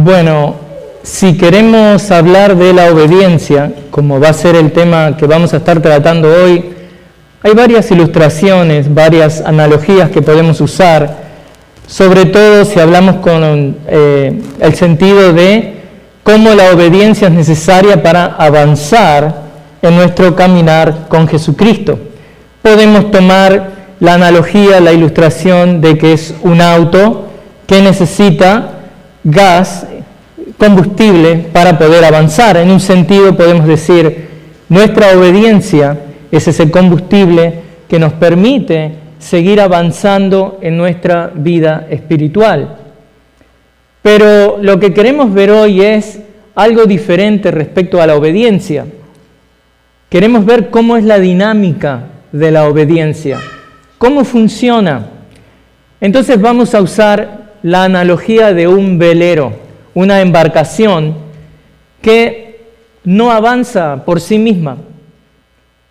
Bueno, si queremos hablar de la obediencia, como va a ser el tema que vamos a estar tratando hoy, hay varias ilustraciones, varias analogías que podemos usar, sobre todo si hablamos con el sentido de cómo la obediencia es necesaria para avanzar en nuestro caminar con Jesucristo. Podemos tomar la analogía, la ilustración de que es un auto que necesita gas, combustible para poder avanzar. En un sentido podemos decir, nuestra obediencia es ese combustible que nos permite seguir avanzando en nuestra vida espiritual. Pero lo que queremos ver hoy es algo diferente respecto a la obediencia. Queremos ver cómo es la dinámica de la obediencia, cómo funciona. Entonces vamos a usar la analogía de un velero, una embarcación que no avanza por sí misma.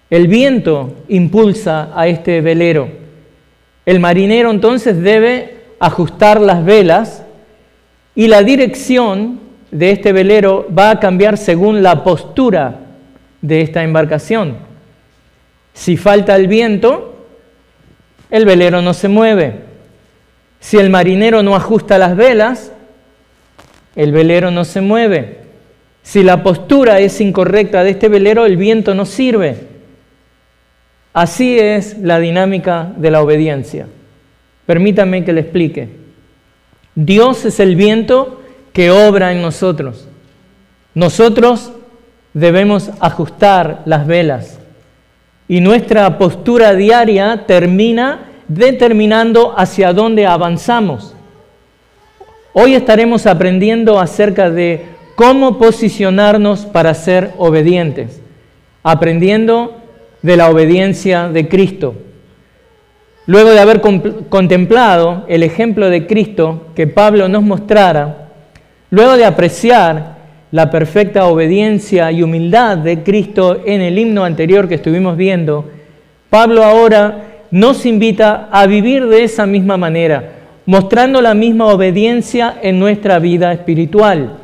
El viento impulsa a este velero. El marinero entonces debe ajustar las velas y la dirección de este velero va a cambiar según la postura de esta embarcación. Si falta el viento, el velero no se mueve. Si el marinero no ajusta las velas, el velero no se mueve. Si la postura es incorrecta de este velero, el viento no sirve. Así es la dinámica de la obediencia. Permítanme que le explique. Dios es el viento que obra en nosotros. Nosotros debemos ajustar las velas. Y nuestra postura diaria termina determinando hacia dónde avanzamos. Hoy estaremos aprendiendo acerca de cómo posicionarnos para ser obedientes, aprendiendo de la obediencia de Cristo. Luego de haber contemplado el ejemplo de Cristo que Pablo nos mostrara, luego de apreciar la perfecta obediencia y humildad de Cristo en el himno anterior que estuvimos viendo, Pablo ahora nos invita a vivir de esa misma manera, mostrando la misma obediencia en nuestra vida espiritual.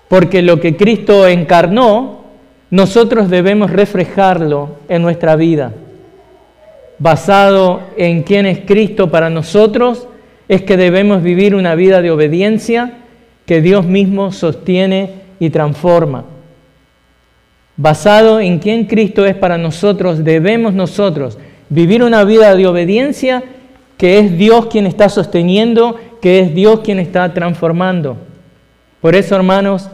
Porque lo que Cristo encarnó, nosotros debemos reflejarlo en nuestra vida. Basado en quién es Cristo para nosotros, es que debemos vivir una vida de obediencia que Dios mismo sostiene y transforma. Basado en quién Cristo es para nosotros, debemos nosotros vivir una vida de obediencia que es Dios quien está sosteniendo, que es Dios quien está transformando. Por eso, hermanos,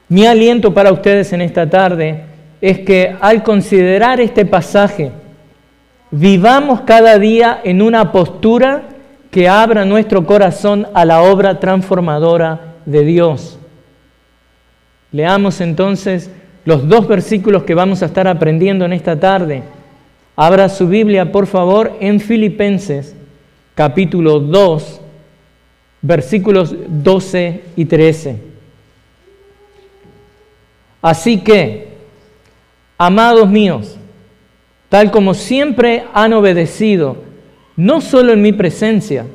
mi aliento para ustedes en esta tarde es que al considerar este pasaje, vivamos cada día en una postura que abra nuestro corazón a la obra transformadora de Dios. Leamos entonces los 2 versículos que vamos a estar aprendiendo en esta tarde. Abra su Biblia, por favor, en Filipenses, capítulo 2, versículos 12 y 13. Así que, amados míos, tal como siempre han obedecido, no solo en mi presencia,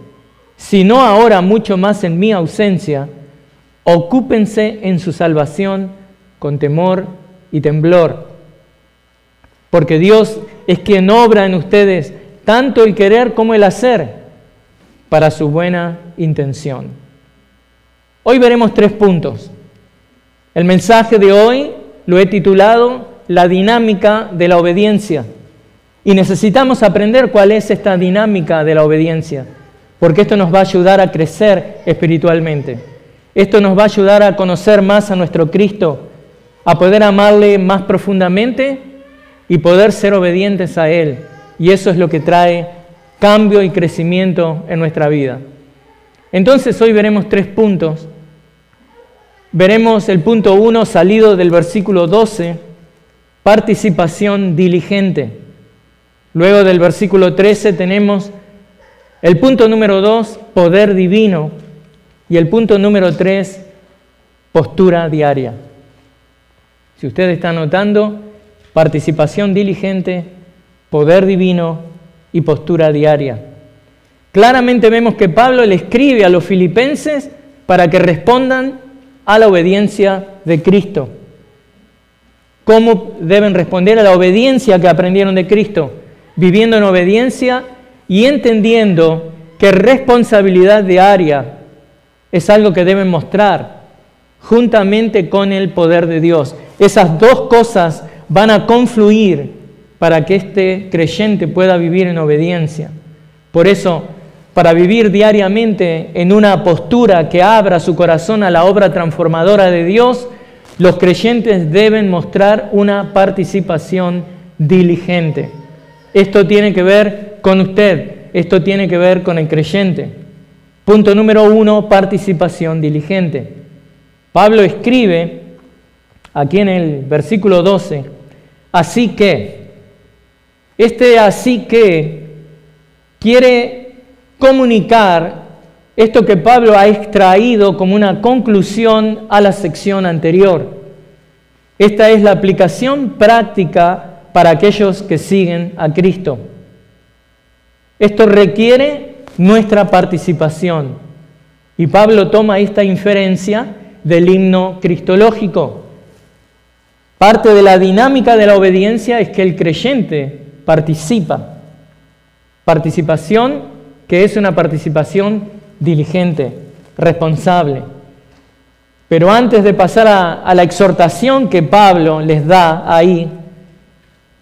sino ahora mucho más en mi ausencia, ocúpense en su salvación con temor y temblor. Porque Dios es quien obra en ustedes tanto el querer como el hacer para su buena intención. Hoy veremos 3 puntos. El mensaje de hoy lo he titulado La dinámica de la obediencia. Y necesitamos aprender cuál es esta dinámica de la obediencia, porque esto nos va a ayudar a crecer espiritualmente. Esto nos va a ayudar a conocer más a nuestro Cristo, a poder amarle más profundamente y poder ser obedientes a Él. Y eso es lo que trae cambio y crecimiento en nuestra vida. Entonces hoy veremos 3 puntos. Veremos el punto 1 salido del versículo 12, participación diligente. Luego del versículo 13 tenemos el punto número 2, poder divino. Y el punto número 3, postura diaria. Si usted está anotando, participación diligente, poder divino y postura diaria. Claramente vemos que Pablo le escribe a los filipenses para que respondan a la obediencia de Cristo. ¿Cómo deben responder a la obediencia que aprendieron de Cristo? Viviendo en obediencia y entendiendo que responsabilidad diaria es algo que deben mostrar juntamente con el poder de Dios. Esas dos cosas van a confluir para que este creyente pueda vivir en obediencia. Por eso, para vivir diariamente en una postura que abra su corazón a la obra transformadora de Dios, los creyentes deben mostrar una participación diligente. Esto tiene que ver con usted, esto tiene que ver con el creyente. Punto número 1, participación diligente. Pablo escribe aquí en el versículo 12, así que, así que quiere comunicar esto que Pablo ha extraído como una conclusión a la sección anterior. Esta es la aplicación práctica para aquellos que siguen a Cristo. Esto requiere nuestra participación. Y Pablo toma esta inferencia del himno cristológico. Parte de la dinámica de la obediencia es que el creyente participa. Participación que es una participación diligente, responsable. Pero antes de pasar a la exhortación que Pablo les da ahí,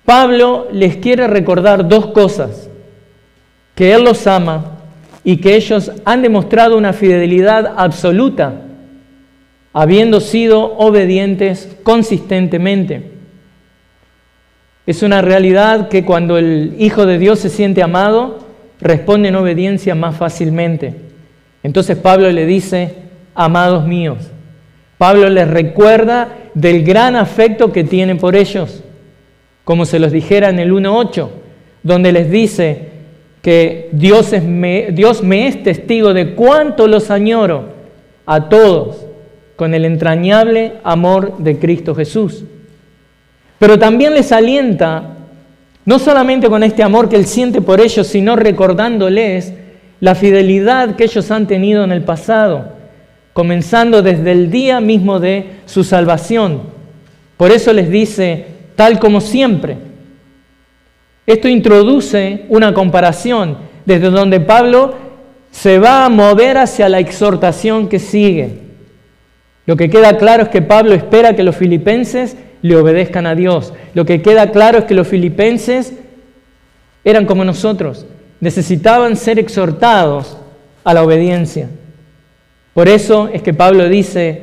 Pablo les quiere recordar dos cosas: que Él los ama y que ellos han demostrado una fidelidad absoluta, habiendo sido obedientes consistentemente. Es una realidad que cuando el Hijo de Dios se siente amado, responde en obediencia más fácilmente. Entonces Pablo le dice, amados míos. Pablo les recuerda del gran afecto que tiene por ellos, como se los dijera en el 1:8, donde les dice que Dios me es testigo de cuánto los añoro a todos con el entrañable amor de Cristo Jesús. Pero también les alienta, no solamente con este amor que Él siente por ellos, sino recordándoles la fidelidad que ellos han tenido en el pasado, comenzando desde el día mismo de su salvación. Por eso les dice, tal como siempre. Esto introduce una comparación desde donde Pablo se va a mover hacia la exhortación que sigue. Lo que queda claro es que Pablo espera que los filipenses le obedezcan a Dios. Lo que queda claro es que los filipenses eran como nosotros, necesitaban ser exhortados a la obediencia. Por eso es que Pablo dice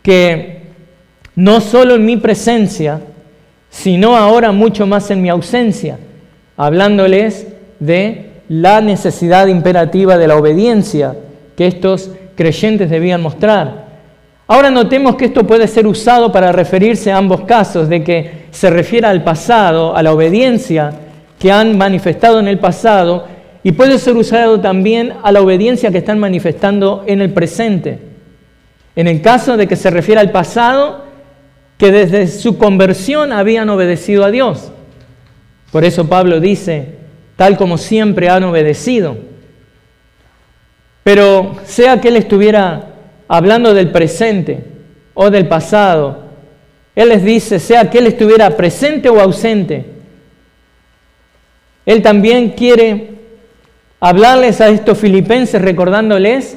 que no solo en mi presencia, sino ahora mucho más en mi ausencia, hablándoles de la necesidad imperativa de la obediencia que estos creyentes debían mostrar. Ahora notemos que esto puede ser usado para referirse a ambos casos, de que se refiere al pasado, a la obediencia que han manifestado en el pasado, y puede ser usado también a la obediencia que están manifestando en el presente. En el caso de que se refiere al pasado, que desde su conversión habían obedecido a Dios. Por eso Pablo dice, tal como siempre han obedecido. Pero sea que él estuviera hablando del presente o del pasado, él les dice, sea que él estuviera presente o ausente, él también quiere hablarles a estos filipenses recordándoles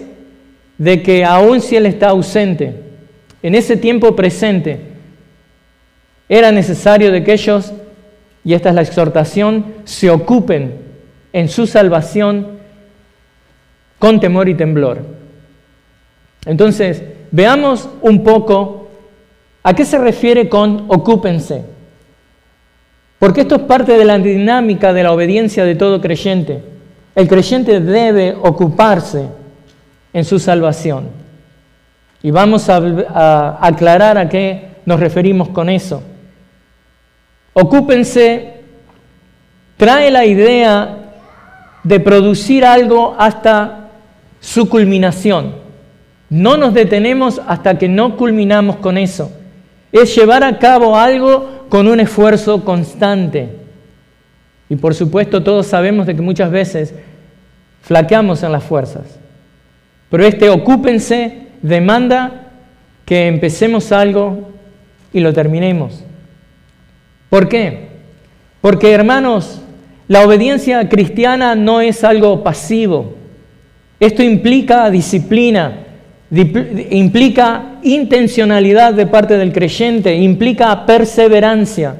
de que aun si él está ausente, en ese tiempo presente, era necesario de que ellos, y esta es la exhortación, se ocupen en su salvación con temor y temblor. Entonces, veamos un poco a qué se refiere con ocúpense. Porque esto es parte de la dinámica de la obediencia de todo creyente. El creyente debe ocuparse en su salvación. Y vamos a aclarar a qué nos referimos con eso. Ocúpense trae la idea de producir algo hasta su culminación. No nos detenemos hasta que no culminamos con eso. Es llevar a cabo algo con un esfuerzo constante. Y por supuesto todos sabemos de que muchas veces flaqueamos en las fuerzas. Pero ocúpense demanda que empecemos algo y lo terminemos. ¿Por qué? Porque, hermanos, la obediencia cristiana no es algo pasivo. Esto implica disciplina, implica intencionalidad de parte del creyente, implica perseverancia.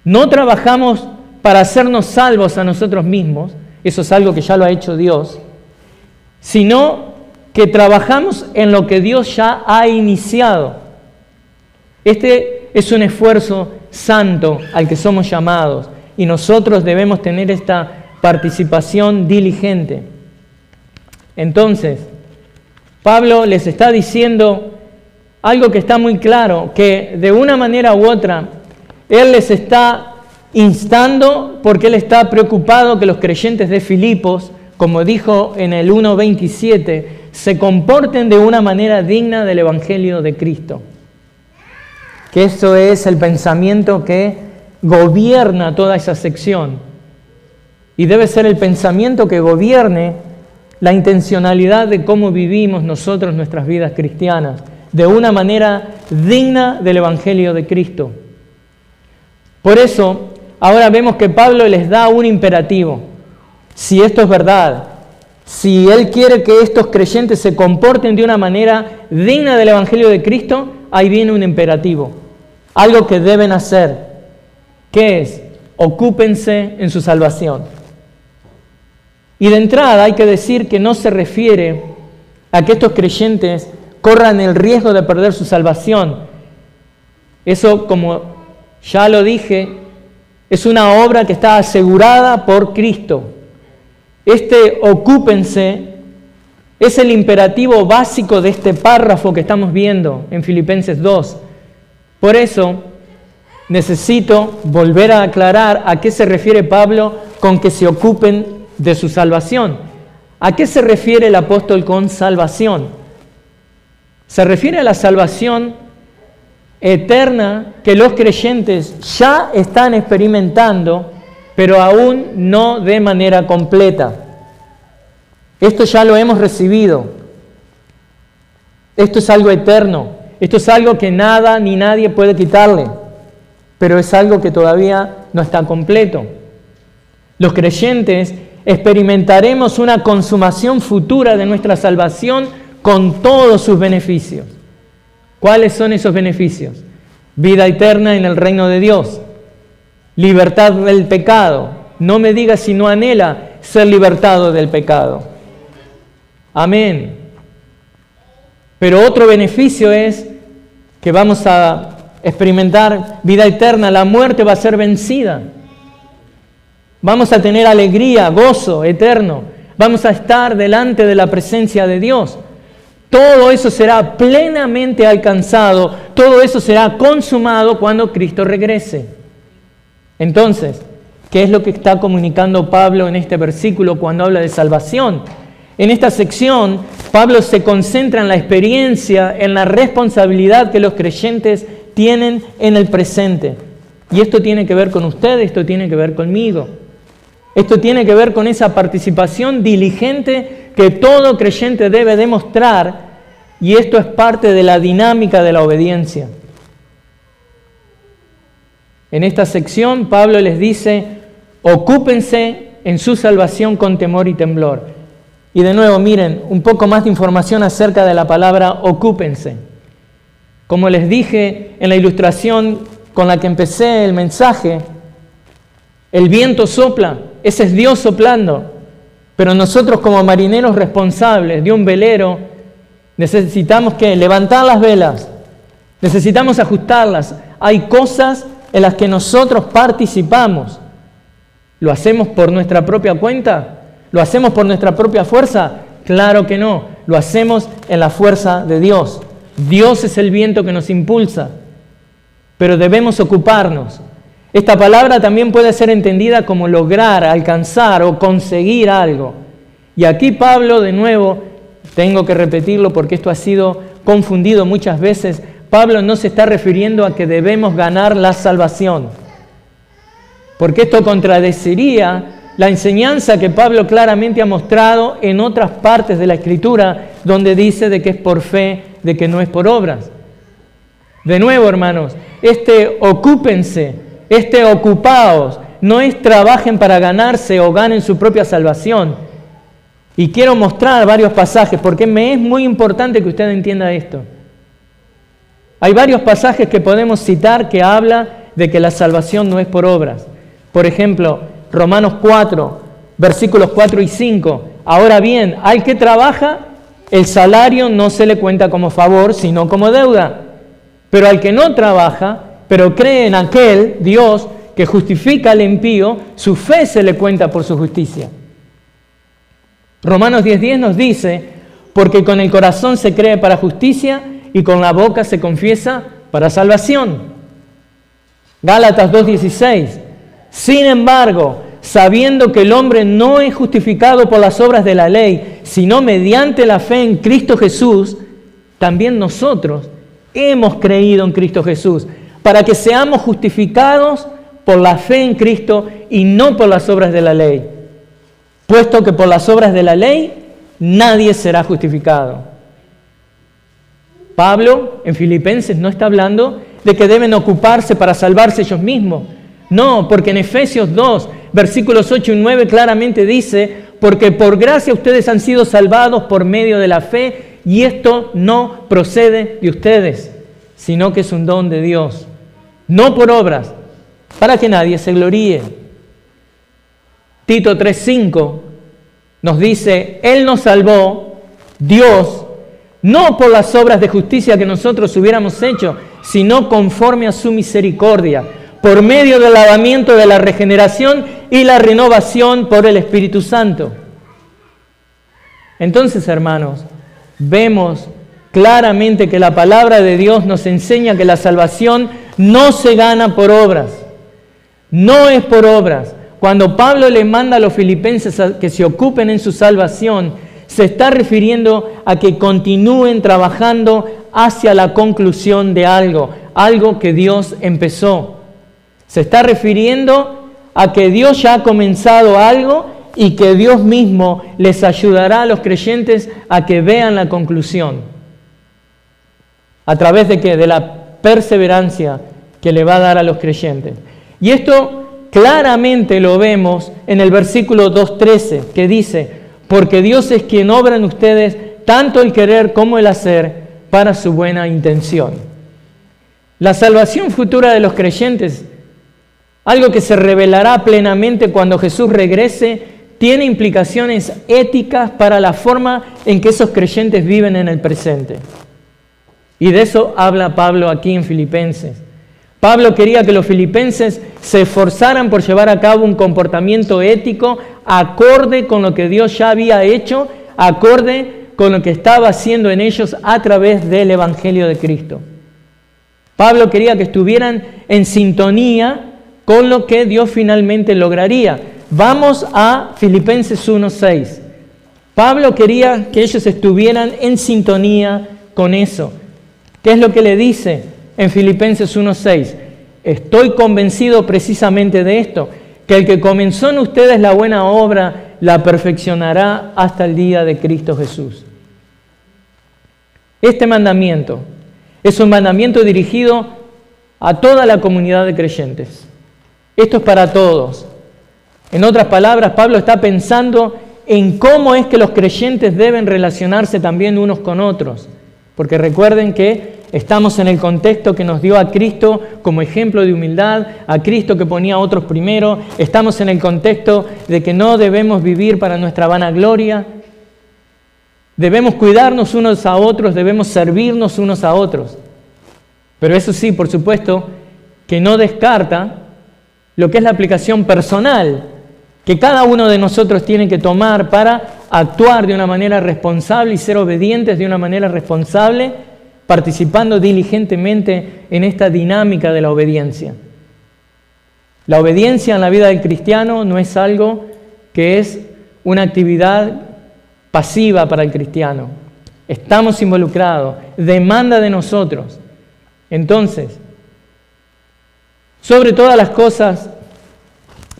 No trabajamos para hacernos salvos a nosotros mismos, eso es algo que ya lo ha hecho Dios, sino que trabajamos en lo que Dios ya ha iniciado. Este es un esfuerzo santo al que somos llamados y nosotros debemos tener esta participación diligente. Entonces, Pablo les está diciendo algo que está muy claro, que de una manera u otra, él les está instando porque él está preocupado que los creyentes de Filipos, como dijo en el 1:27, se comporten de una manera digna del Evangelio de Cristo. Que eso es el pensamiento que gobierna toda esa sección. Y debe ser el pensamiento que gobierne la intencionalidad de cómo vivimos nosotros nuestras vidas cristianas, de una manera digna del Evangelio de Cristo. Por eso, ahora vemos que Pablo les da un imperativo. Si esto es verdad, si él quiere que estos creyentes se comporten de una manera digna del Evangelio de Cristo, ahí viene un imperativo, algo que deben hacer. ¿Qué es? Ocúpense en su salvación. Y de entrada hay que decir que no se refiere a que estos creyentes corran el riesgo de perder su salvación. Eso, como ya lo dije, es una obra que está asegurada por Cristo. Ocúpense es el imperativo básico de este párrafo que estamos viendo en Filipenses 2. Por eso necesito volver a aclarar a qué se refiere Pablo con que se ocupen de su salvación. ¿A qué se refiere el apóstol con salvación? Se refiere a la salvación eterna que los creyentes ya están experimentando, pero aún no de manera completa. Esto ya lo hemos recibido. Esto es algo eterno. Esto es algo que nada ni nadie puede quitarle, pero es algo que todavía no está completo. Los creyentes experimentaremos una consumación futura de nuestra salvación con todos sus beneficios. ¿Cuáles son esos beneficios? Vida eterna en el reino de Dios, libertad del pecado. No me diga si no anhela ser libertado del pecado. Amén. Pero otro beneficio es que vamos a experimentar vida eterna. La muerte va a ser vencida. Vamos a tener alegría, gozo eterno. Vamos a estar delante de la presencia de Dios. Todo eso será plenamente alcanzado. Todo eso será consumado cuando Cristo regrese. Entonces, ¿qué es lo que está comunicando Pablo en este versículo cuando habla de salvación? En esta sección, Pablo se concentra en la experiencia, en la responsabilidad que los creyentes tienen en el presente. Y esto tiene que ver con ustedes, esto tiene que ver conmigo. Esto tiene que ver con esa participación diligente que todo creyente debe demostrar, y esto es parte de la dinámica de la obediencia. En esta sección, Pablo les dice, ocúpense en su salvación con temor y temblor. Y de nuevo, miren, un poco más de información acerca de la palabra ocúpense. Como les dije en la ilustración con la que empecé el mensaje, el viento sopla, ese es Dios soplando, pero nosotros como marineros responsables de un velero necesitamos que levantar las velas, necesitamos ajustarlas. Hay cosas en las que nosotros participamos. ¿Lo hacemos por nuestra propia cuenta? ¿Lo hacemos por nuestra propia fuerza? Claro que no, lo hacemos en la fuerza de Dios. Dios es el viento que nos impulsa, pero debemos ocuparnos. Esta palabra también puede ser entendida como lograr, alcanzar o conseguir algo. Y aquí Pablo, de nuevo, tengo que repetirlo porque esto ha sido confundido muchas veces, Pablo no se está refiriendo a que debemos ganar la salvación, porque esto contradeciría la enseñanza que Pablo claramente ha mostrado en otras partes de la Escritura, donde dice de que es por fe, de que no es por obras. De nuevo, hermanos, ocúpense, ocupaos, no es trabajen para ganarse o ganen su propia salvación. Y quiero mostrar varios pasajes, porque me es muy importante que usted entienda esto. Hay varios pasajes que podemos citar que habla de que la salvación no es por obras. Por ejemplo, Romanos 4, versículos 4 y 5. Ahora bien, al que trabaja, el salario no se le cuenta como favor, sino como deuda. Pero al que no trabaja, pero cree en aquel Dios que justifica al impío, su fe se le cuenta por su justicia. Romanos 10:10 nos dice, porque con el corazón se cree para justicia y con la boca se confiesa para salvación. Gálatas 2:16, sin embargo, sabiendo que el hombre no es justificado por las obras de la ley, sino mediante la fe en Cristo Jesús, también nosotros hemos creído en Cristo Jesús, para que seamos justificados por la fe en Cristo y no por las obras de la ley, puesto que por las obras de la ley nadie será justificado. Pablo en Filipenses no está hablando de que deben ocuparse para salvarse ellos mismos. No, porque en Efesios 2, versículos 8 y 9 claramente dice, porque por gracia ustedes han sido salvados por medio de la fe, y esto no procede de ustedes, sino que es un don de Dios, no por obras, para que nadie se gloríe. Tito 3:5 nos dice, Él nos salvó, Dios, no por las obras de justicia que nosotros hubiéramos hecho, sino conforme a su misericordia, por medio del lavamiento de la regeneración y la renovación por el Espíritu Santo. Entonces, hermanos, vemos claramente que la palabra de Dios nos enseña que la salvación no se gana por obras, no es por obras. Cuando Pablo le manda a los filipenses a que se ocupen en su salvación, se está refiriendo a que continúen trabajando hacia la conclusión de algo que Dios empezó. Se está refiriendo a que Dios ya ha comenzado algo y que Dios mismo les ayudará a los creyentes a que vean la conclusión. ¿A través de qué? De la perseverancia que le va a dar a los creyentes. Y esto claramente lo vemos en el versículo 2:13, que dice, porque Dios es quien obra en ustedes tanto el querer como el hacer para su buena intención. La salvación futura de los creyentes, algo que se revelará plenamente cuando Jesús regrese, tiene implicaciones éticas para la forma en que esos creyentes viven en el presente. Y de eso habla Pablo aquí en Filipenses. Pablo quería que los filipenses se esforzaran por llevar a cabo un comportamiento ético acorde con lo que Dios ya había hecho, acorde con lo que estaba haciendo en ellos a través del Evangelio de Cristo. Pablo quería que estuvieran en sintonía con lo que Dios finalmente lograría. Vamos a Filipenses 1:6. Pablo quería que ellos estuvieran en sintonía con eso. ¿Qué es lo que le dice en Filipenses 1:6? Estoy convencido precisamente de esto, que el que comenzó en ustedes la buena obra, la perfeccionará hasta el día de Cristo Jesús. Este mandamiento es un mandamiento dirigido a toda la comunidad de creyentes. Esto es para todos. En otras palabras, Pablo está pensando en cómo es que los creyentes deben relacionarse también unos con otros. Porque recuerden que estamos en el contexto que nos dio a Cristo como ejemplo de humildad, a Cristo que ponía a otros primero. Estamos en el contexto de que no debemos vivir para nuestra vanagloria. Debemos cuidarnos unos a otros, debemos servirnos unos a otros. Pero eso sí, por supuesto, que no descarta lo que es la aplicación personal que cada uno de nosotros tiene que tomar para actuar de una manera responsable y ser obedientes de una manera responsable, participando diligentemente en esta dinámica de la obediencia. La obediencia en la vida del cristiano no es algo que es una actividad pasiva para el cristiano. Estamos involucrados, demanda de nosotros. Entonces, sobre todas las cosas,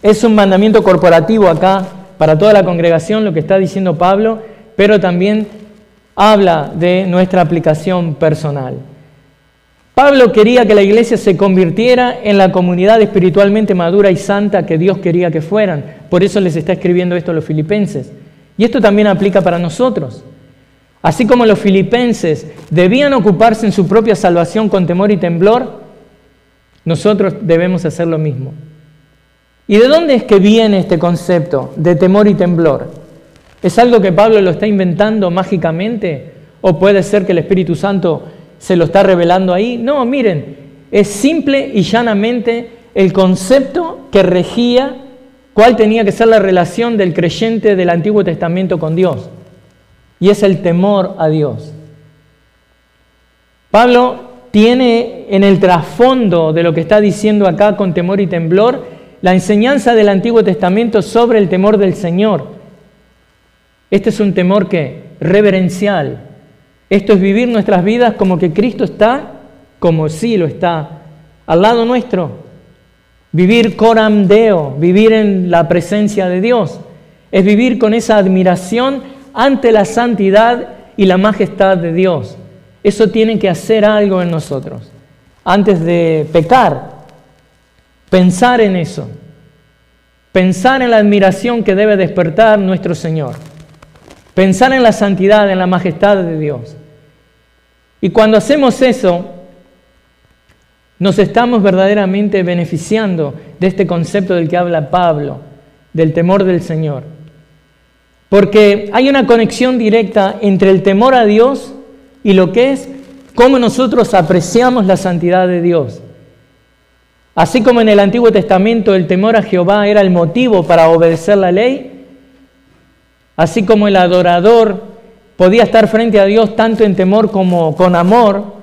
Es un mandamiento corporativo acá para toda la congregación lo que está diciendo Pablo, pero también habla de nuestra aplicación personal. Pablo quería que la iglesia se convirtiera en la comunidad espiritualmente madura y santa que Dios quería que fueran. Por eso les está escribiendo esto a los filipenses. Y esto también aplica para nosotros. Así como los filipenses debían ocuparse en su propia salvación con temor y temblor, nosotros debemos hacer lo mismo. ¿Y de dónde es que viene este concepto de temor y temblor? ¿Es algo que Pablo lo está inventando mágicamente? ¿O puede ser que el Espíritu Santo se lo está revelando ahí? No, miren, es simple y llanamente el concepto que regía cuál tenía que ser la relación del creyente del Antiguo Testamento con Dios. Y es el temor a Dios. Pablo tiene en el trasfondo de lo que está diciendo acá con temor y temblor la enseñanza del Antiguo Testamento sobre el temor del Señor. Este es un temor que reverencial. Esto es vivir nuestras vidas como que Cristo está, como sí lo está, al lado nuestro. Vivir coram Deo, vivir en la presencia de Dios. Es vivir con esa admiración ante la santidad y la majestad de Dios. Eso tiene que hacer algo en nosotros. Antes de pecar, pensar en eso. Pensar en la admiración que debe despertar nuestro Señor. Pensar en la santidad, en la majestad de Dios. Y cuando hacemos eso, nos estamos verdaderamente beneficiando de este concepto del que habla Pablo, del temor del Señor. Porque hay una conexión directa entre el temor a Dios y lo que es cómo nosotros apreciamos la santidad de Dios. Así como en el Antiguo Testamento el temor a Jehová era el motivo para obedecer la ley, así como el adorador podía estar frente a Dios tanto en temor como con amor,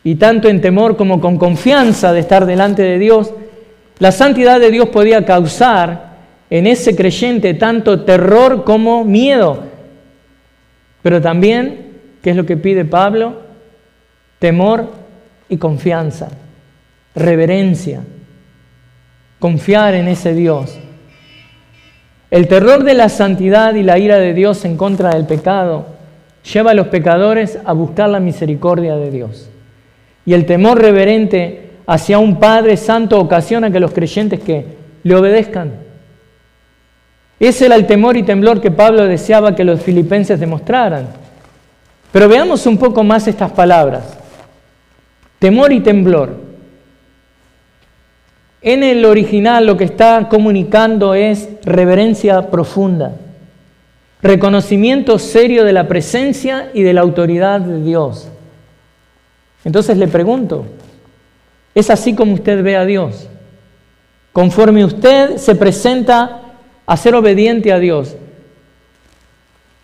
y tanto en temor como con confianza de estar delante de Dios, la santidad de Dios podía causar en ese creyente tanto terror como miedo. Pero también, ¿qué es lo que pide Pablo? Temor y confianza, reverencia, confiar en ese Dios. El terror de la santidad y la ira de Dios en contra del pecado lleva a los pecadores a buscar la misericordia de Dios. Y el temor reverente hacia un Padre Santo ocasiona que los creyentes que le obedezcan. Ese era el temor y temblor que Pablo deseaba que los filipenses demostraran. Pero veamos un poco más estas palabras. Temor y temblor. En el original lo que está comunicando es reverencia profunda, reconocimiento serio de la presencia y de la autoridad de Dios. Entonces le pregunto, ¿es así como usted ve a Dios? Conforme usted se presenta a ser obediente a Dios,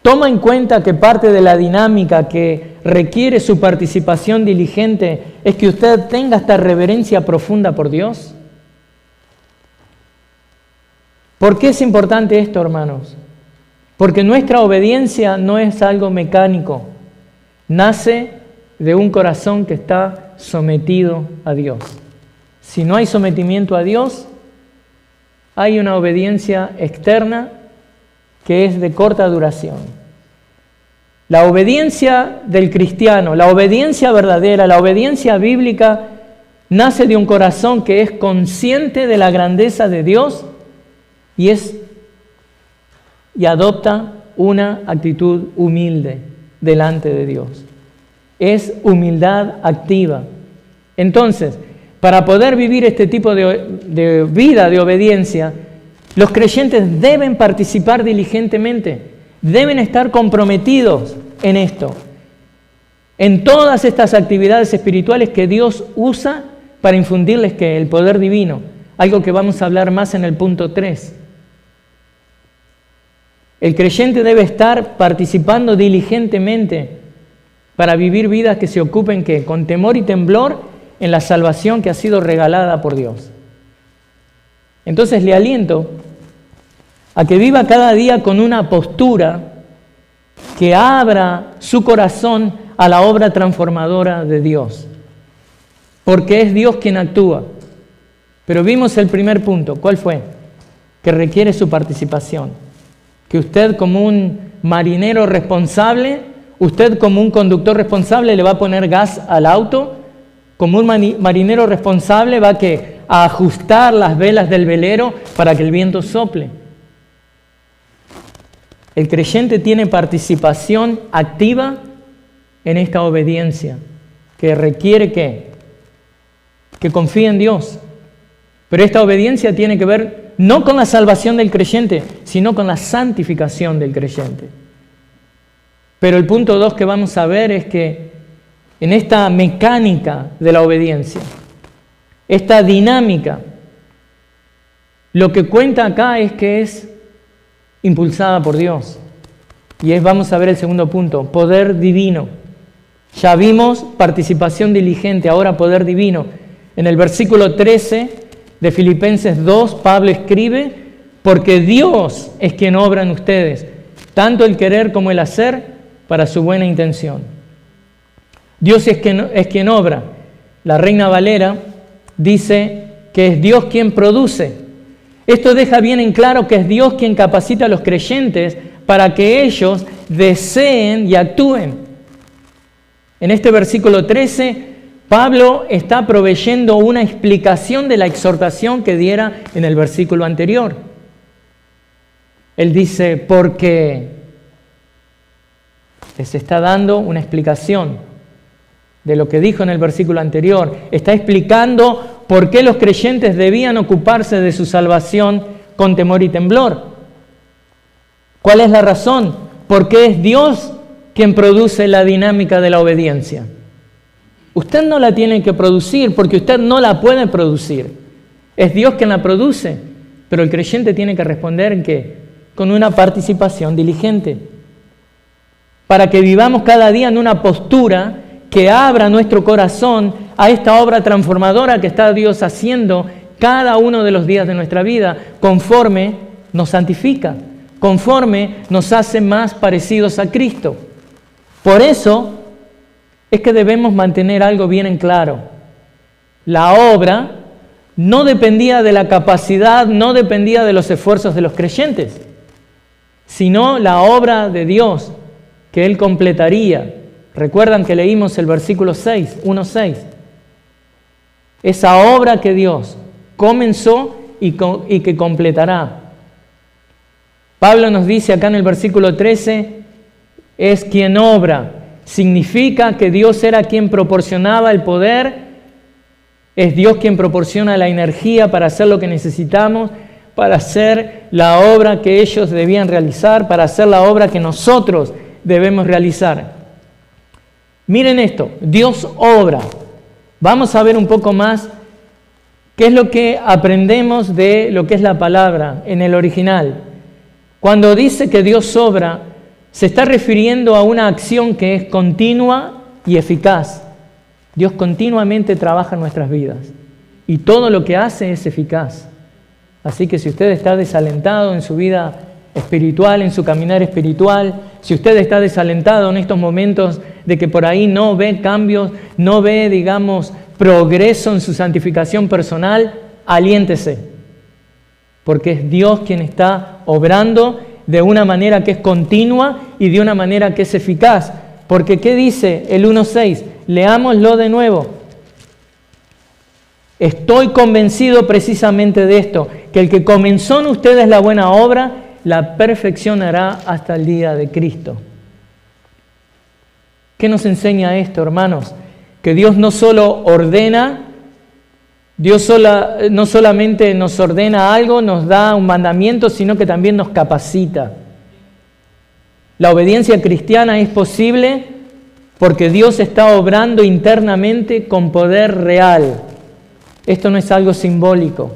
toma en cuenta que parte de la dinámica que requiere su participación diligente es que usted tenga esta reverencia profunda por Dios. ¿Por qué es importante esto, hermanos? Porque nuestra obediencia no es algo mecánico, nace de un corazón que está sometido a Dios. Si no hay sometimiento a Dios, hay una obediencia externa que es de corta duración. La obediencia del cristiano, la obediencia verdadera, la obediencia bíblica, nace de un corazón que es consciente de la grandeza de Dios y adopta una actitud humilde delante de Dios. Es humildad activa. Entonces, para poder vivir este tipo de vida de obediencia, los creyentes deben participar diligentemente, deben estar comprometidos en esto, en todas estas actividades espirituales que Dios usa para infundirles el poder divino, algo que vamos a hablar más en el punto 3. El creyente debe estar participando diligentemente para vivir vidas que se ocupen con temor y temblor en la salvación que ha sido regalada por Dios. Entonces le aliento a que viva cada día con una postura que abra su corazón a la obra transformadora de Dios, porque es Dios quien actúa. Pero vimos el primer punto, ¿cuál fue? que requiere su participación. Que usted como un marinero responsable, usted como un conductor responsable le va a poner gas al auto, como un marinero responsable va a ajustar las velas del velero para que el viento sople. El creyente tiene participación activa en esta obediencia, que requiere que confíe en Dios. Pero esta obediencia tiene que ver no con la salvación del creyente, sino con la santificación del creyente. Pero el punto 2 que vamos a ver es que en esta mecánica de la obediencia, esta dinámica, lo que cuenta acá es que es impulsada por Dios. Y vamos a ver el segundo punto, poder divino. Ya vimos participación diligente, ahora poder divino. En el versículo 13 de Filipenses 2, Pablo escribe, porque Dios es quien obra en ustedes, tanto el querer como el hacer, para su buena intención. Dios es quien obra. La Reina Valera dice que es Dios quien produce. Esto deja bien en claro que es Dios quien capacita a los creyentes para que ellos deseen y actúen. En este versículo 13, Pablo está proveyendo una explicación de la exhortación que diera en el versículo anterior. Él dice, porque les está dando una explicación de lo que dijo en el versículo anterior. Está explicando por qué los creyentes debían ocuparse de su salvación con temor y temblor. ¿Cuál es la razón? Porque es Dios quien produce la dinámica de la obediencia. Usted no la tiene que producir porque usted no la puede producir. Es Dios quien la produce, pero el creyente tiene que responder ¿en qué? Con una participación diligente. Para que vivamos cada día en una postura que abra nuestro corazón a esta obra transformadora que está Dios haciendo cada uno de los días de nuestra vida, conforme nos santifica, conforme nos hace más parecidos a Cristo. Por eso es que debemos mantener algo bien en claro. La obra no dependía de la capacidad, no dependía de los esfuerzos de los creyentes, sino la obra de Dios que Él completaría. Recuerdan que leímos el versículo 6, 1:6. Esa obra que Dios comenzó y que completará. Pablo nos dice acá en el versículo 13, es quien obra. Significa que Dios era quien proporcionaba el poder, es Dios quien proporciona la energía para hacer lo que necesitamos, para hacer la obra que ellos debían realizar, para hacer la obra que nosotros debemos realizar. Miren esto, Dios obra. Vamos a ver un poco más qué es lo que aprendemos de lo que es la palabra en el original. Cuando dice que Dios obra, se está refiriendo a una acción que es continua y eficaz. Dios continuamente trabaja en nuestras vidas y todo lo que hace es eficaz. Así que si usted está desalentado en su vida espiritual, en su caminar espiritual, si usted está desalentado en estos momentos de que por ahí no ve cambios, no ve, digamos, progreso en su santificación personal, aliéntese, porque es Dios quien está obrando de una manera que es continua y de una manera que es eficaz. Porque ¿qué dice el 1:6? Leámoslo de nuevo. Estoy convencido precisamente de esto, que el que comenzó en ustedes la buena obra, la perfeccionará hasta el día de Cristo. ¿Qué nos enseña esto, hermanos? Que Dios no solo ordena, no solamente nos ordena algo, nos da un mandamiento, sino que también nos capacita. La obediencia cristiana es posible porque Dios está obrando internamente con poder real. Esto no es algo simbólico.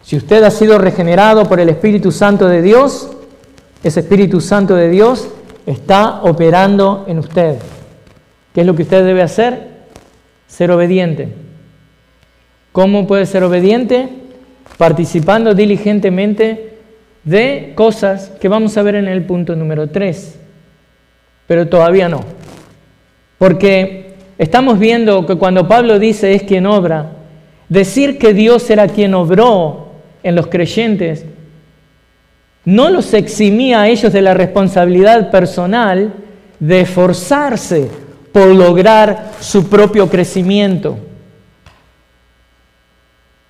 Si usted ha sido regenerado por el Espíritu Santo de Dios, ese Espíritu Santo de Dios está operando en usted. ¿Qué es lo que usted debe hacer? Ser obediente. ¿Cómo puede ser obediente? Participando diligentemente de cosas que vamos a ver en el punto número 3. Pero todavía no. Porque estamos viendo que cuando Pablo dice es quien obra, decir que Dios era quien obró en los creyentes no los eximía a ellos de la responsabilidad personal de esforzarse por lograr su propio crecimiento.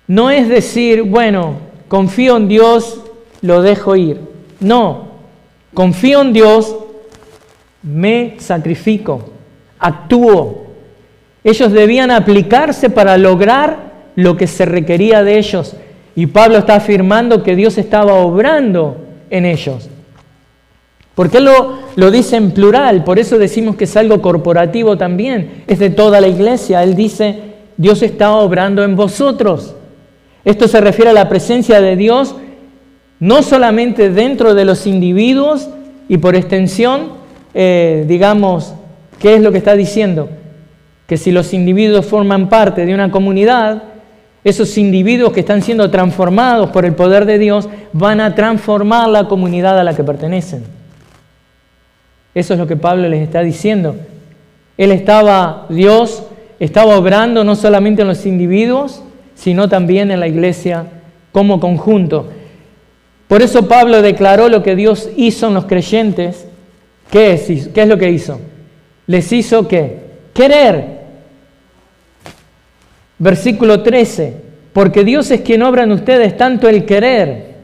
No es decir, bueno, confío en Dios, lo dejo ir. No, confío en Dios, me sacrifico, actúo. Ellos debían aplicarse para lograr lo que se requería de ellos. Y Pablo está afirmando que Dios estaba obrando en ellos. ¿Por qué lo dice en plural? Por eso decimos que es algo corporativo también. Es de toda la iglesia. Él dice, Dios está obrando en vosotros. Esto se refiere a la presencia de Dios, no solamente dentro de los individuos y por extensión, digamos, ¿qué es lo que está diciendo? Que si los individuos forman parte de una comunidad, esos individuos que están siendo transformados por el poder de Dios van a transformar la comunidad a la que pertenecen. Eso es lo que Pablo les está diciendo. Dios estaba obrando no solamente en los individuos, sino también en la iglesia como conjunto. Por eso Pablo declaró lo que Dios hizo en los creyentes. ¿Qué es lo que hizo? Les hizo ¿qué? Querer. Versículo 13. Porque Dios es quien obra en ustedes tanto el querer.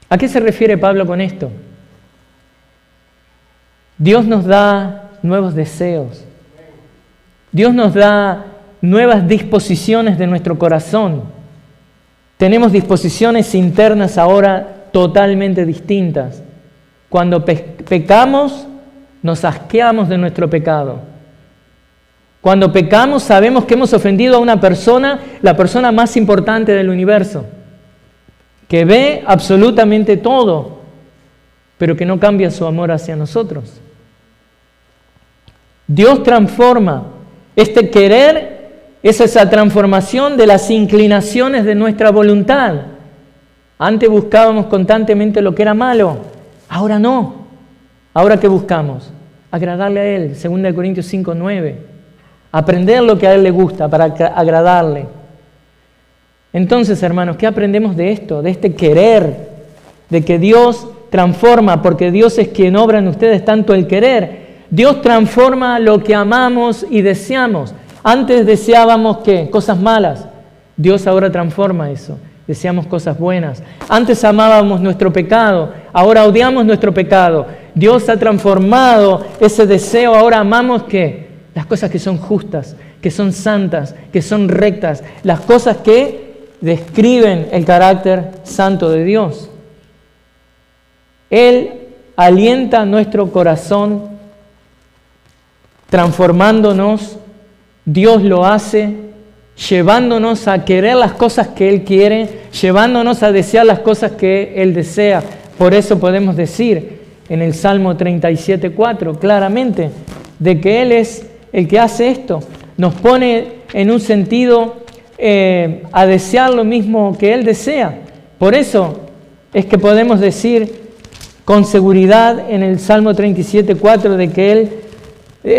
¿A qué se refiere Pablo con esto? Dios nos da nuevos deseos. Dios nos da nuevas disposiciones de nuestro corazón. Tenemos disposiciones internas ahora totalmente distintas. Cuando pecamos, nos asqueamos de nuestro pecado. Cuando pecamos, sabemos que hemos ofendido a una persona, la persona más importante del universo, que ve absolutamente todo, pero que no cambia su amor hacia nosotros. Dios transforma. Este querer es esa transformación de las inclinaciones de nuestra voluntad. Antes buscábamos constantemente lo que era malo, ahora no. ¿Ahora qué buscamos? Agradarle a Él, 2 Corintios 5:9. Aprender lo que a Él le gusta para agradarle. Entonces, hermanos, ¿qué aprendemos de esto? De este querer, de que Dios transforma, porque Dios es quien obra en ustedes tanto el querer. Dios transforma lo que amamos y deseamos. Antes deseábamos ¿qué? Cosas malas. Dios ahora transforma eso. Deseamos cosas buenas. Antes amábamos nuestro pecado, ahora odiamos nuestro pecado. Dios ha transformado ese deseo, ahora amamos ¿qué? Las cosas que son justas, que son santas, que son rectas, las cosas que describen el carácter santo de Dios. Él alienta nuestro corazón transformándonos. Dios lo hace llevándonos a querer las cosas que Él quiere, llevándonos a desear las cosas que Él desea. Por eso podemos decir en el Salmo 37:4 claramente de que Él es el que hace esto. Nos pone en un sentido a desear lo mismo que Él desea. Por eso es que podemos decir con seguridad en el Salmo 37:4 de que Él,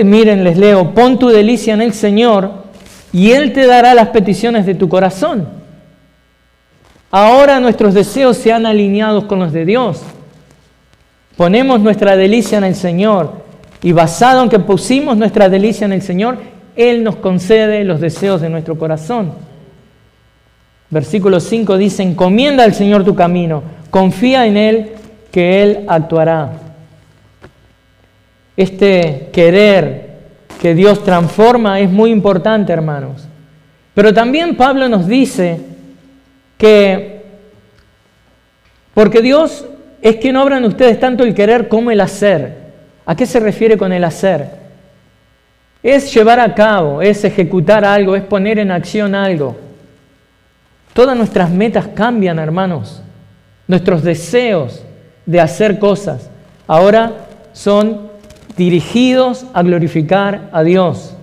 miren, les leo, pon tu delicia en el Señor y Él te dará las peticiones de tu corazón. Ahora nuestros deseos se han alineado con los de Dios. Ponemos nuestra delicia en el Señor y basado en que pusimos nuestra delicia en el Señor, Él nos concede los deseos de nuestro corazón. Versículo 5 dice, encomienda al Señor tu camino, confía en Él que Él actuará. Este querer que Dios transforma es muy importante, hermanos. Pero también Pablo nos dice que porque Dios es quien obra en ustedes tanto el querer como el hacer. ¿A qué se refiere con el hacer? Es llevar a cabo, es ejecutar algo, es poner en acción algo. Todas nuestras metas cambian, hermanos. Nuestros deseos de hacer cosas ahora son dirigidos a glorificar a Dios.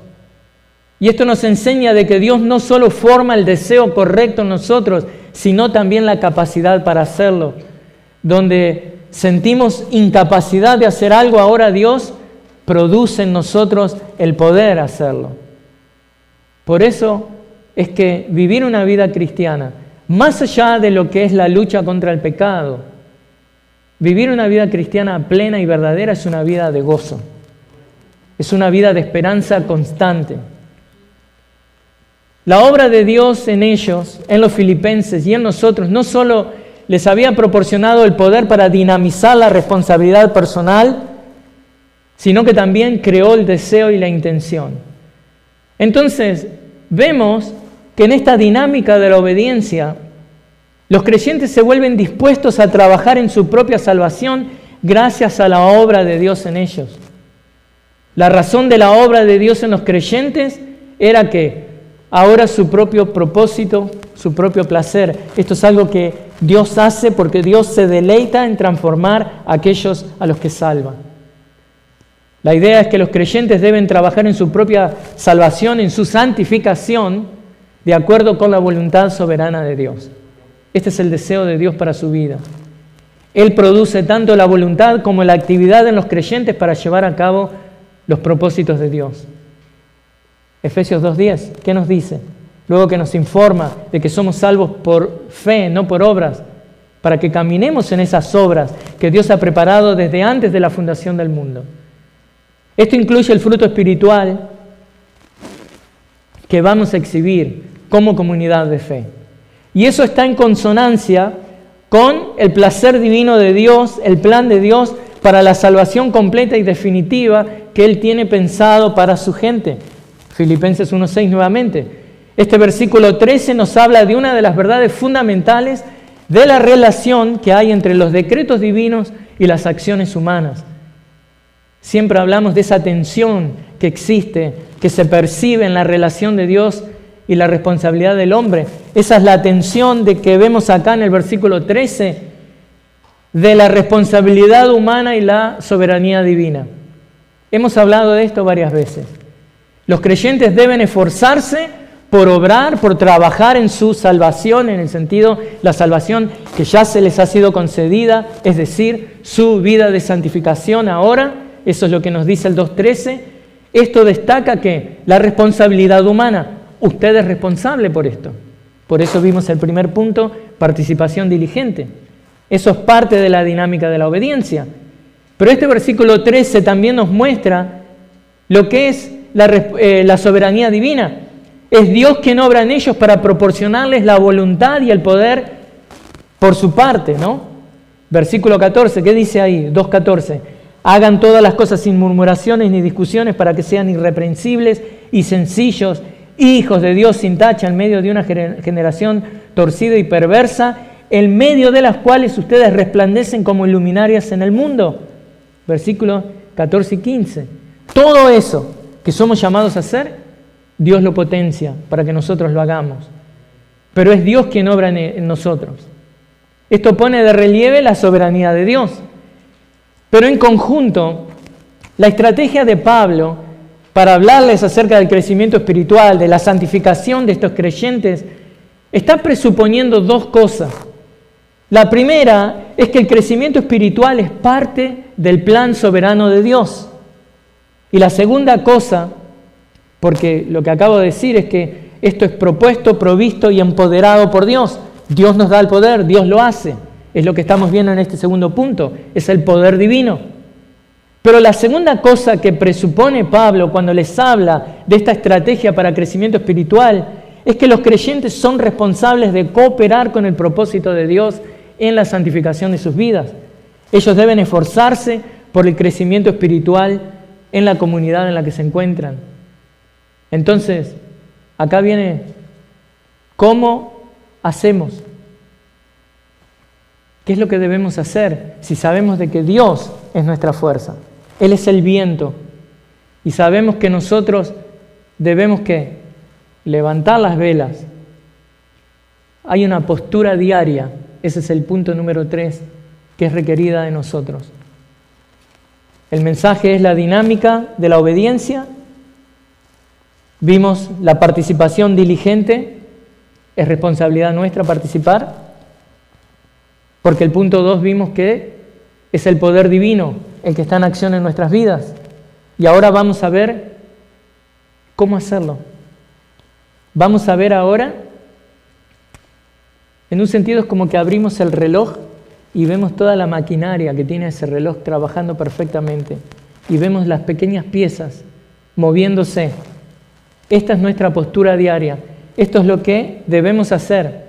Y esto nos enseña de que Dios no solo forma el deseo correcto en nosotros, sino también la capacidad para hacerlo. Donde sentimos incapacidad de hacer algo, ahora Dios produce en nosotros el poder hacerlo. Por eso es que vivir una vida cristiana más allá de lo que es la lucha contra el pecado, vivir una vida cristiana plena y verdadera es una vida de gozo. Es una vida de esperanza constante. La obra de Dios en ellos, en los filipenses y en nosotros, no solo les había proporcionado el poder para dinamizar la responsabilidad personal, sino que también creó el deseo y la intención. Entonces, vemos que en esta dinámica de la obediencia, los creyentes se vuelven dispuestos a trabajar en su propia salvación gracias a la obra de Dios en ellos. La razón de la obra de Dios en los creyentes era que ahora su propio propósito, su propio placer, esto es algo que Dios hace porque Dios se deleita en transformar a aquellos a los que salva. La idea es que los creyentes deben trabajar en su propia salvación, en su santificación, de acuerdo con la voluntad soberana de Dios. Este es el deseo de Dios para su vida. Él produce tanto la voluntad como la actividad en los creyentes para llevar a cabo los propósitos de Dios. Efesios 2:10, ¿qué nos dice? Luego que nos informa de que somos salvos por fe, no por obras, para que caminemos en esas obras que Dios ha preparado desde antes de la fundación del mundo. Esto incluye el fruto espiritual que vamos a exhibir como comunidad de fe. Y eso está en consonancia con el placer divino de Dios, el plan de Dios para la salvación completa y definitiva que Él tiene pensado para su gente. Filipenses 1:6 nuevamente. Este versículo 13 nos habla de una de las verdades fundamentales de la relación que hay entre los decretos divinos y las acciones humanas. Siempre hablamos de esa tensión que existe, que se percibe en la relación de Dios y la responsabilidad del hombre. Esa es la tensión de que vemos acá en el versículo 13, de la responsabilidad humana y la soberanía divina. Hemos hablado de esto varias veces. Los creyentes deben esforzarse por obrar, por trabajar en su salvación, en el sentido, la salvación que ya se les ha sido concedida, es decir, su vida de santificación ahora. Eso es lo que nos dice el 2:13. Esto destaca que la responsabilidad humana, usted es responsable por esto. Por eso vimos el primer punto, participación diligente. Eso es parte de la dinámica de la obediencia. Pero este versículo 13 también nos muestra lo que es la soberanía divina. Es Dios quien obra en ellos para proporcionarles la voluntad y el poder por su parte, ¿no? Versículo 14, ¿qué dice ahí? 2:14. Hagan todas las cosas sin murmuraciones ni discusiones para que sean irreprensibles y sencillos, hijos de Dios sin tacha en medio de una generación torcida y perversa, en medio de las cuales ustedes resplandecen como luminarias en el mundo. Versículos 14 y 15. Todo eso que somos llamados a hacer, Dios lo potencia para que nosotros lo hagamos. Pero es Dios quien obra en nosotros. Esto pone de relieve la soberanía de Dios. Pero en conjunto, la estrategia de Pablo para hablarles acerca del crecimiento espiritual, de la santificación de estos creyentes, está presuponiendo dos cosas. La primera es que el crecimiento espiritual es parte del plan soberano de Dios. Y la segunda cosa, porque lo que acabo de decir es que esto es propuesto, provisto y empoderado por Dios. Dios nos da el poder, Dios lo hace. Es lo que estamos viendo en este segundo punto, es el poder divino. Pero la segunda cosa que presupone Pablo cuando les habla de esta estrategia para crecimiento espiritual es que los creyentes son responsables de cooperar con el propósito de Dios en la santificación de sus vidas. Ellos deben esforzarse por el crecimiento espiritual en la comunidad en la que se encuentran. Entonces, acá viene cómo hacemos. ¿Qué es lo que debemos hacer si sabemos de que Dios es nuestra fuerza? Él es el viento. Y sabemos que nosotros debemos ¿qué? Levantar las velas. Hay una postura diaria. Ese es el punto número 3 que es requerida de nosotros. El mensaje es la dinámica de la obediencia. Vimos la participación diligente. Es responsabilidad nuestra participar. Porque el punto 2 vimos que es el poder divino el que está en acción en nuestras vidas. Y ahora vamos a ver cómo hacerlo. Vamos a ver ahora En un sentido es como que abrimos el reloj y vemos toda la maquinaria que tiene ese reloj trabajando perfectamente. Y vemos las pequeñas piezas moviéndose. Esta es nuestra postura diaria. Esto es lo que debemos hacer.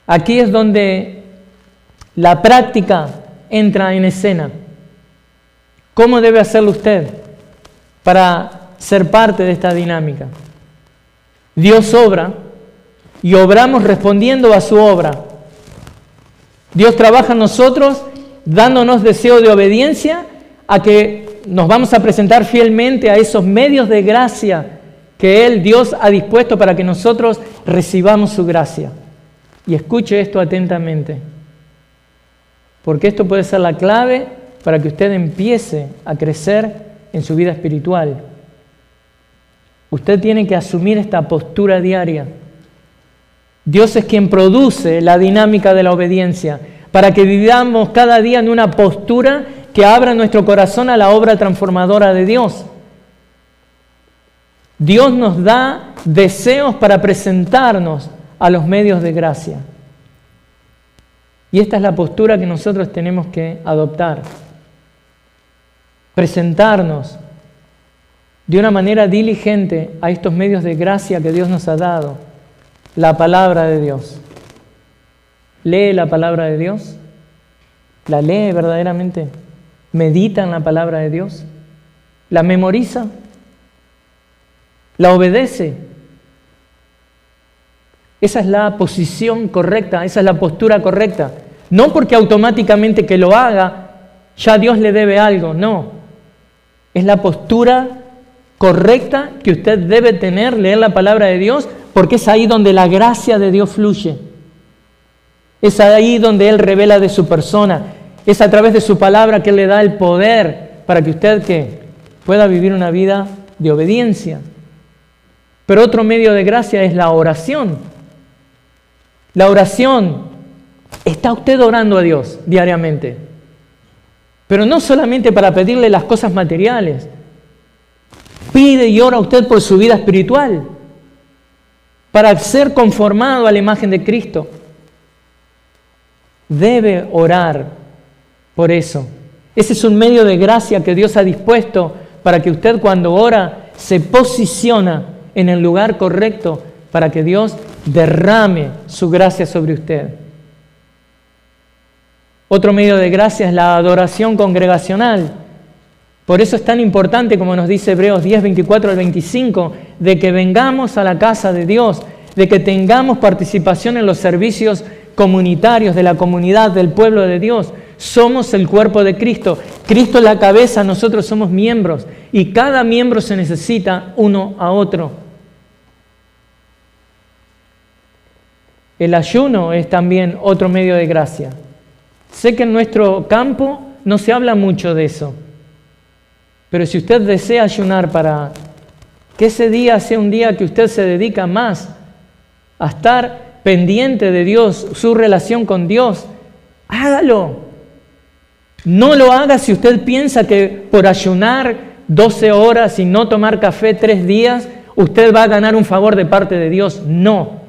Aquí es donde la práctica entra en escena. ¿Cómo debe hacerlo usted para ser parte de esta dinámica? Dios obra y obramos respondiendo a su obra. Dios trabaja en nosotros dándonos deseo de obediencia a que nos vamos a presentar fielmente a esos medios de gracia que Él, Dios, ha dispuesto para que nosotros recibamos su gracia. Y escuche esto atentamente, porque esto puede ser la clave para que usted empiece a crecer en su vida espiritual. Usted tiene que asumir esta postura diaria. Dios es quien produce la dinámica de la obediencia, para que vivamos cada día en una postura que abra nuestro corazón a la obra transformadora de Dios. Dios nos da deseos para presentarnos a los medios de gracia. Y esta es la postura que nosotros tenemos que adoptar. Presentarnos de una manera diligente a estos medios de gracia que Dios nos ha dado. La palabra de Dios. ¿Lee la palabra de Dios? ¿La lee verdaderamente? ¿Medita en la palabra de Dios? ¿La memoriza? ¿La obedece? Esa es la posición correcta, esa es la postura correcta. No porque automáticamente que lo haga, ya Dios le debe algo, no. Es la postura correcta que usted debe tener, leer la palabra de Dios, porque es ahí donde la gracia de Dios fluye. Es ahí donde Él revela de su persona. Es a través de su palabra que Él le da el poder para que usted pueda vivir una vida de obediencia. Pero otro medio de gracia es la oración. La oración, está usted orando a Dios diariamente. Pero no solamente para pedirle las cosas materiales. Pide y ora usted por su vida espiritual, para ser conformado a la imagen de Cristo. Debe orar por eso. Ese es un medio de gracia que Dios ha dispuesto para que usted cuando ora se posiciona en el lugar correcto para que Dios derrame su gracia sobre usted. Otro medio de gracia es la adoración congregacional. Por eso es tan importante, como nos dice Hebreos 10, 24 al 25, de que vengamos a la casa de Dios, de que tengamos participación en los servicios comunitarios de la comunidad, del pueblo de Dios. Somos el cuerpo de Cristo. Cristo es la cabeza, nosotros somos miembros. Y cada miembro se necesita uno a otro. El ayuno es también otro medio de gracia. Sé que en nuestro campo no se habla mucho de eso. Pero si usted desea ayunar para que ese día sea un día que usted se dedica más a estar pendiente de Dios, su relación con Dios, hágalo. No lo haga si usted piensa que por ayunar 12 horas y no tomar café 3 días, usted va a ganar un favor de parte de Dios. No.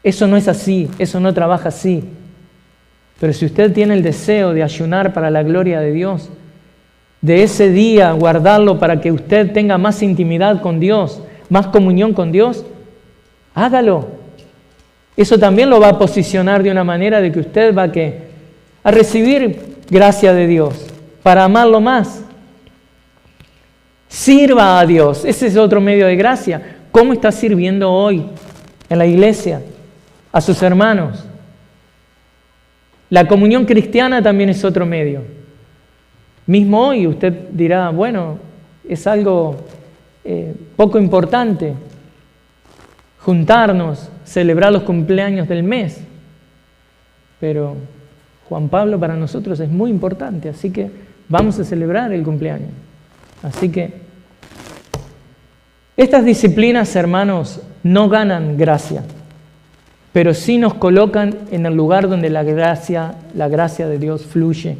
Eso no es así, eso no trabaja así. Pero si usted tiene el deseo de ayunar para la gloria de Dios, de ese día guardarlo para que usted tenga más intimidad con Dios, más comunión con Dios, hágalo. Eso también lo va a posicionar de una manera de que usted va a recibir gracia de Dios, para amarlo más. Sirva a Dios, ese es otro medio de gracia. ¿Cómo está sirviendo hoy en la iglesia a sus hermanos? La comunión cristiana también es otro medio. Mismo hoy usted dirá, bueno, es algo poco importante juntarnos, celebrar los cumpleaños del mes. Pero Juan Pablo para nosotros es muy importante, así que vamos a celebrar el cumpleaños. Así que estas disciplinas, hermanos, no ganan gracia, pero sí nos colocan en el lugar donde la gracia de Dios fluye.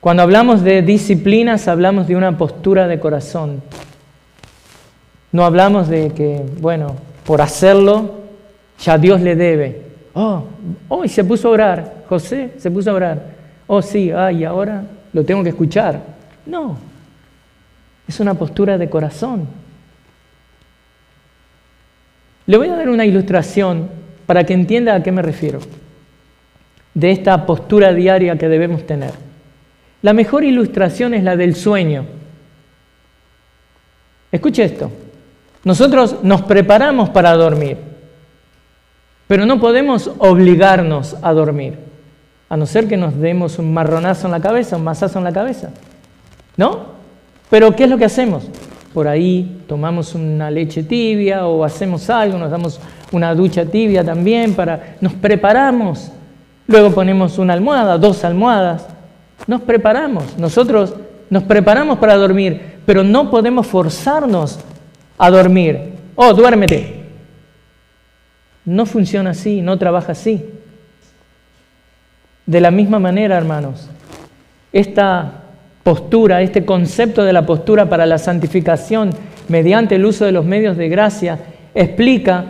Cuando hablamos de disciplinas, hablamos de una postura de corazón. No hablamos de que, bueno, por hacerlo, ya Dios le debe. Hoy se puso a orar, José se puso a orar. Sí, y ahora lo tengo que escuchar. No, es una postura de corazón. Le voy a dar una ilustración para que entienda a qué me refiero, de esta postura diaria que debemos tener. La mejor ilustración es la del sueño. Escuche esto. Nosotros nos preparamos para dormir, pero no podemos obligarnos a dormir, a no ser que nos demos un marronazo en la cabeza, un mazazo en la cabeza, ¿no? Pero ¿qué es lo que hacemos? Por ahí tomamos una leche tibia o hacemos algo, nos damos una ducha tibia también, nos preparamos. Luego ponemos una almohada, 2 almohadas. Nos preparamos. Nosotros nos preparamos para dormir, pero no podemos forzarnos a dormir. Duérmete. No funciona así, no trabaja así. De la misma manera, hermanos, esta postura, este concepto de la postura para la santificación mediante el uso de los medios de gracia, explica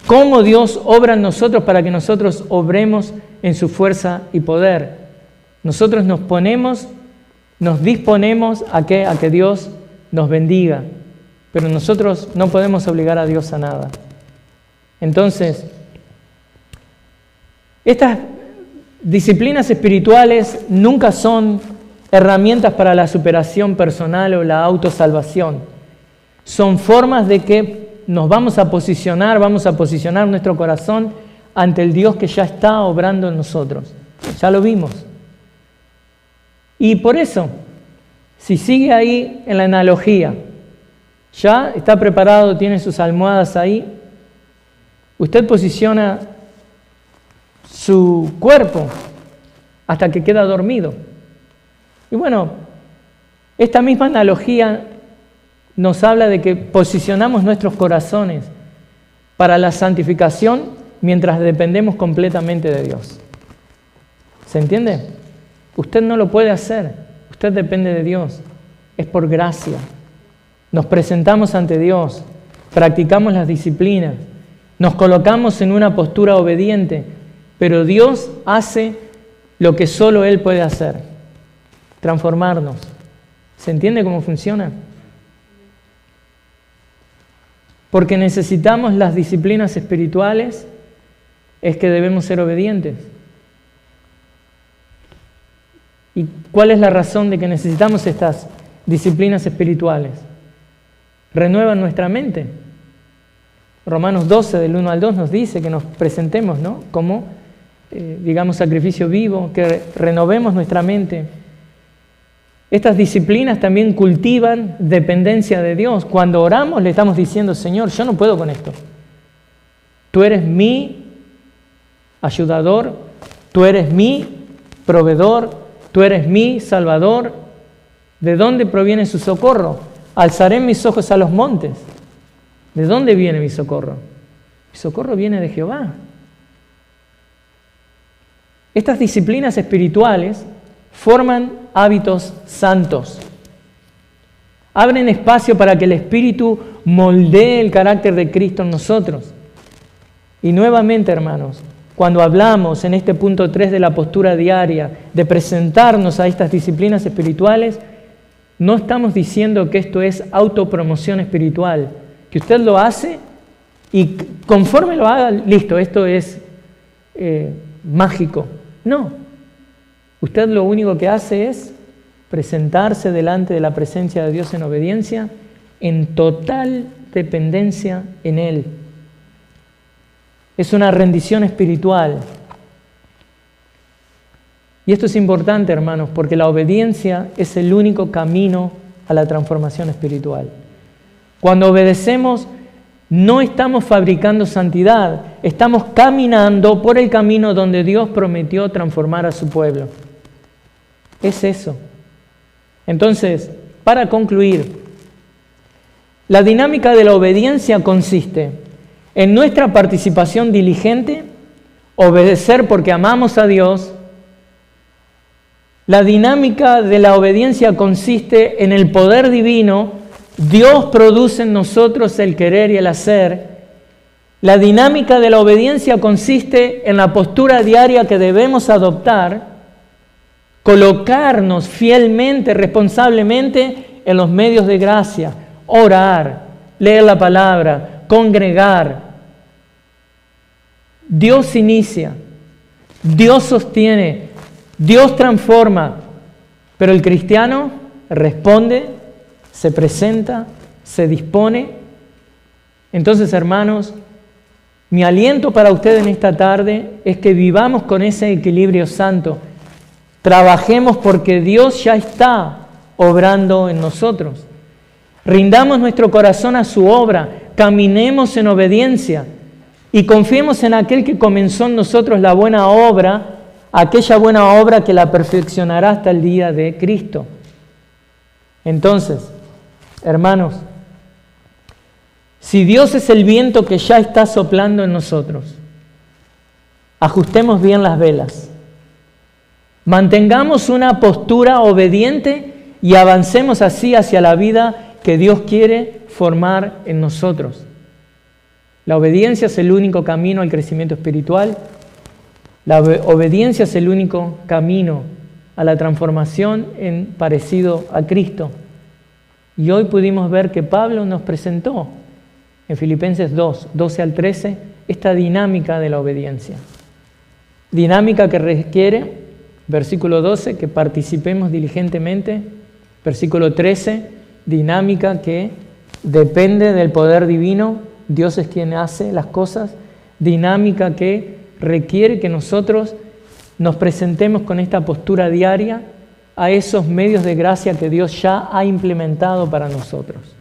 cómo Dios obra en nosotros para que nosotros obremos en su fuerza y poder. Nosotros nos disponemos a que Dios nos bendiga, pero nosotros no podemos obligar a Dios a nada. Entonces, estas disciplinas espirituales nunca son herramientas para la superación personal o la autosalvación. Son formas de que nos vamos a posicionar nuestro corazón ante el Dios que ya está obrando en nosotros. Ya lo vimos. Y por eso, si sigue ahí en la analogía, ya está preparado, tiene sus almohadas ahí, usted posiciona su cuerpo hasta que queda dormido. Y bueno, esta misma analogía nos habla de que posicionamos nuestros corazones para la santificación mientras dependemos completamente de Dios. ¿Se entiende? Usted no lo puede hacer, usted depende de Dios, es por gracia. Nos presentamos ante Dios, practicamos las disciplinas, nos colocamos en una postura obediente, pero Dios hace lo que solo Él puede hacer, transformarnos. ¿Se entiende cómo funciona? Porque necesitamos las disciplinas espirituales, es que debemos ser obedientes. ¿Y cuál es la razón de que necesitamos estas disciplinas espirituales? Renuevan nuestra mente. Romanos 12, del 1 al 2, nos dice que nos presentemos, ¿no?, como, sacrificio vivo, que renovemos nuestra mente. Estas disciplinas también cultivan dependencia de Dios. Cuando oramos le estamos diciendo: Señor, yo no puedo con esto. Tú eres mi ayudador, tú eres mi proveedor, tú eres mi salvador. ¿De dónde proviene su socorro? Alzaré mis ojos a los montes. ¿De dónde viene mi socorro? Mi socorro viene de Jehová. Estas disciplinas espirituales forman hábitos santos. Abren espacio para que el Espíritu moldee el carácter de Cristo en nosotros. Y nuevamente, hermanos, cuando hablamos en este punto 3 de la postura diaria, de presentarnos a estas disciplinas espirituales, no estamos diciendo que esto es autopromoción espiritual, que usted lo hace y conforme lo haga, listo, esto es mágico. No. Usted lo único que hace es presentarse delante de la presencia de Dios en obediencia, en total dependencia en Él. Es una rendición espiritual. Y esto es importante, hermanos, porque la obediencia es el único camino a la transformación espiritual. Cuando obedecemos, no estamos fabricando santidad, estamos caminando por el camino donde Dios prometió transformar a su pueblo. Es eso. Entonces, para concluir, la dinámica de la obediencia consiste en nuestra participación diligente, obedecer porque amamos a Dios. La dinámica de la obediencia consiste en el poder divino. Dios produce en nosotros el querer y el hacer. La dinámica de la obediencia consiste en la postura diaria que debemos adoptar, colocarnos fielmente, responsablemente en los medios de gracia, orar, leer la palabra, congregar. Dios inicia, Dios sostiene, Dios transforma, pero el cristiano responde, se presenta, se dispone. Entonces, hermanos, mi aliento para ustedes en esta tarde es que vivamos con ese equilibrio santo. Trabajemos porque Dios ya está obrando en nosotros. Rindamos nuestro corazón a su obra, caminemos en obediencia y confiemos en aquel que comenzó en nosotros la buena obra, aquella buena obra que la perfeccionará hasta el día de Cristo. Entonces, hermanos, si Dios es el viento que ya está soplando en nosotros, ajustemos bien las velas, mantengamos una postura obediente y avancemos así hacia la vida que Dios quiere formar en nosotros. La obediencia es el único camino al crecimiento espiritual. La obediencia es el único camino a la transformación en parecido a Cristo. Y hoy pudimos ver que Pablo nos presentó en Filipenses 2, 12 al 13, esta dinámica de la obediencia. Dinámica que requiere, versículo 12, que participemos diligentemente. Versículo 13, dinámica que depende del poder divino. Dios es quien hace las cosas. Dinámica que requiere que nosotros nos presentemos con esta postura diaria a esos medios de gracia que Dios ya ha implementado para nosotros.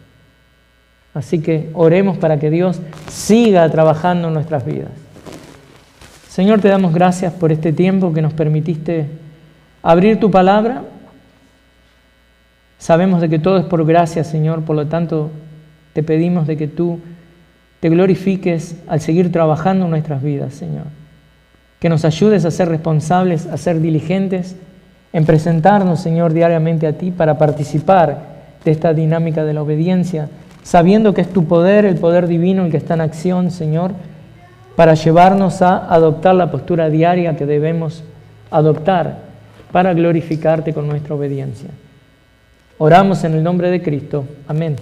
Así que oremos para que Dios siga trabajando en nuestras vidas. Señor, te damos gracias por este tiempo que nos permitiste abrir tu palabra. Sabemos de que todo es por gracia, Señor, por lo tanto te pedimos de que tú te glorifiques al seguir trabajando en nuestras vidas, Señor. Que nos ayudes a ser responsables, a ser diligentes, en presentarnos, Señor, diariamente a ti para participar de esta dinámica de la obediencia, sabiendo que es tu poder, el poder divino, el que está en acción, Señor, para llevarnos a adoptar la postura diaria que debemos adoptar para glorificarte con nuestra obediencia. Oramos en el nombre de Cristo. Amén.